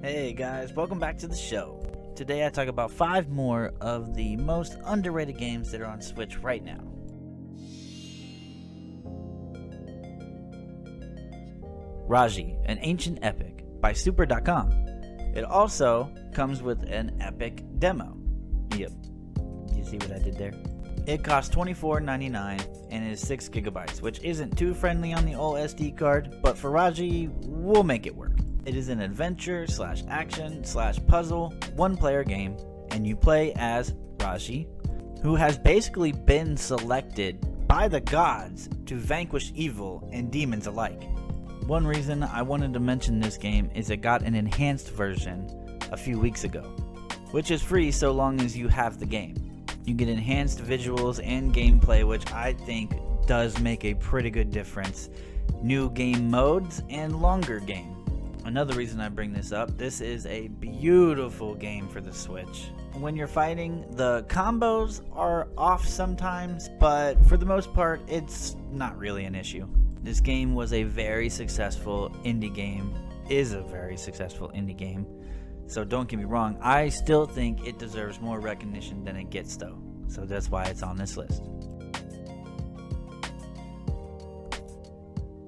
Hey guys, welcome back to the show. Today I talk about 5 more of the most underrated games that are on Switch right now. RAJI, an ancient epic by Super.com. It also comes with an epic demo. Yep, you see what I did there? It costs $24.99 and is 6 gigabytes, which isn't too friendly on the old SD card, but for RAJI, we'll make it work. It is an adventure/action/puzzle one-player game, and you play as RAJI, who has basically been selected by the gods to vanquish evil and demons alike. One reason I wanted to mention this game is it got an enhanced version a few weeks ago, which is free so long as you have the game. You get enhanced visuals and gameplay, which I think does make a pretty good difference. New game modes and longer game. Another reason I bring this up, this is a beautiful game for the Switch. When you're fighting, the combos are off sometimes, but for the most part, it's not really an issue. This game was a very successful indie game, is a very successful indie game. So don't get me wrong, I still think it deserves more recognition than it gets though. So that's why it's on this list.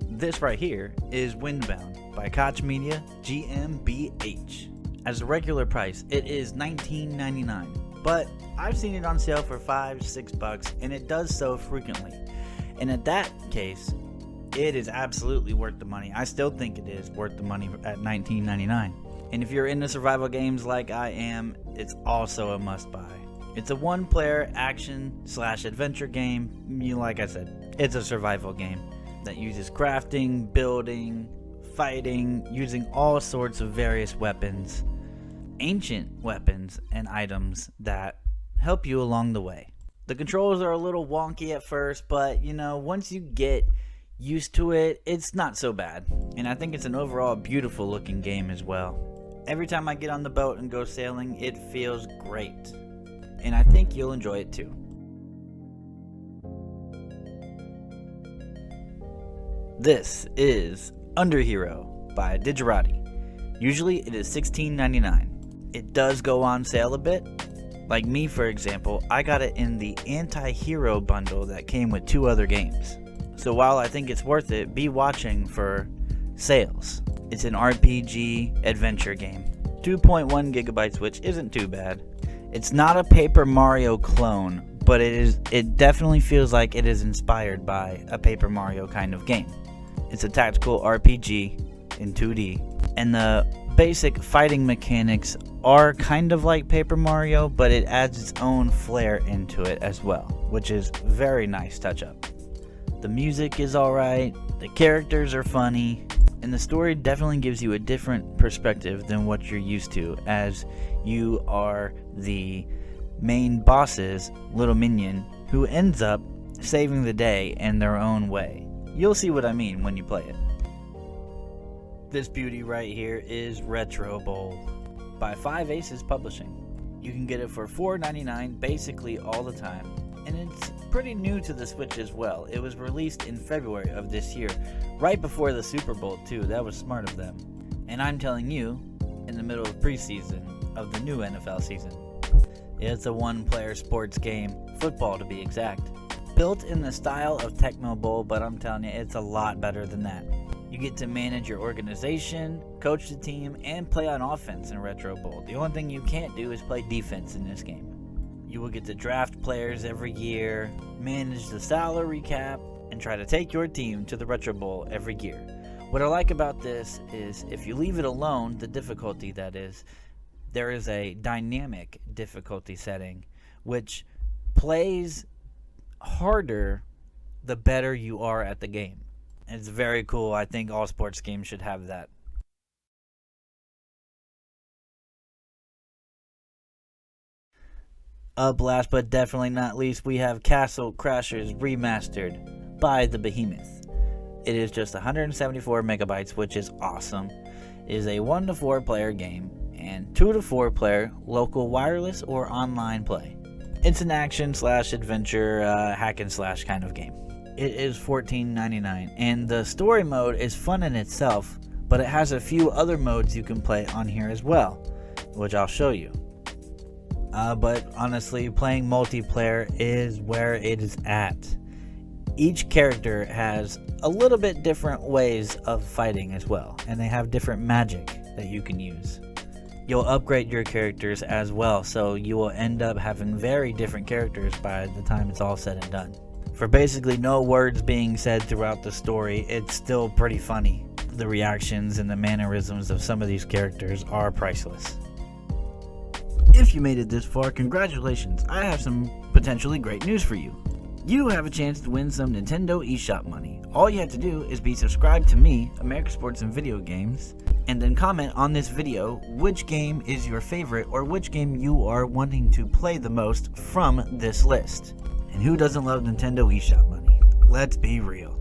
This right here is WINDBOUND by Koch Media GmbH. As a regular price, it is $19.99, but I've seen it on sale for $5-6 and it does so frequently. And in that case, it is absolutely worth the money. I still think it is worth the money at $19.99. And if you're into survival games like I am, it's also a must-buy. It's a one-player action/adventure game. Like I said, it's a survival game that uses crafting, building, fighting, using all sorts of various weapons, ancient weapons and items that help you along the way. The controls are a little wonky at first, but once you get used to it, it's not so bad. And I think it's an overall beautiful looking game as well. Every time I get on the boat and go sailing, it feels great. And I think you'll enjoy it too. This is Underhero by Digerati. Usually it is $16.99. It does go on sale a bit. Like me, for example, I got it in the anti-hero bundle that came with 2 other games. So while I think it's worth it, be watching for sales. It's an RPG adventure game. 2.1 gigabytes, which isn't too bad. It's not a Paper Mario clone, but it definitely feels like it is inspired by a Paper Mario kind of game. It's a tactical RPG in 2D, and the basic fighting mechanics are kind of like Paper Mario, but it adds its own flair into it as well, which is very nice touch up. The music is alright, the characters are funny, and the story definitely gives you a different perspective than what you're used to, as you are the main boss's little minion who ends up saving the day in their own way. You'll see what I mean when you play it. This beauty right here is Retro Bowl by 5 Aces Publishing. You can get it for $4.99 basically all the time, and it's pretty new to the Switch as well. It was released in February of this year, right before the Super Bowl too. That was smart of them. And I'm telling you, in the middle of preseason of the new NFL season. It's a one-player sports game, football to be exact. Built in the style of Tecmo Bowl, but I'm telling you, it's a lot better than that. You get to manage your organization, coach the team, and play on offense in Retro Bowl. The only thing you can't do is play defense in this game. You will get to draft players every year, manage the salary cap, and try to take your team to the Retro Bowl every year. What I like about this is if you leave it alone, the difficulty that is, there is a dynamic difficulty setting, which plays harder the better you are at the game. It's very cool. I think all sports games should have that. Up last but definitely not least, we have Castle Crashers Remastered by the Behemoth. It is just 174 megabytes, which is awesome. It is a 1 to 4 player game and 2 to 4 player local wireless or online play. It's an action/adventure hack and slash kind of game. It is $14.99, and the story mode is fun in itself, but but it has a few other modes you can play on here as well, which I'll show you. But honestly, playing multiplayer is where it is at. Each character has a little bit different ways of fighting as well, and they have different magic that you can use. You'll upgrade your characters as well, so you will end up having very different characters by the time it's all said and done. For basically no words being said throughout the story, it's still pretty funny. The reactions and the mannerisms of some of these characters are priceless. If you made it this far, congratulations! I have some potentially great news for you. You have a chance to win some Nintendo eShop money. All you have to do is be subscribed to me, America Sports and Video Games, and then comment on this video which game is your favorite or which game you are wanting to play the most from this list. And who doesn't love Nintendo eShop money? Let's be real.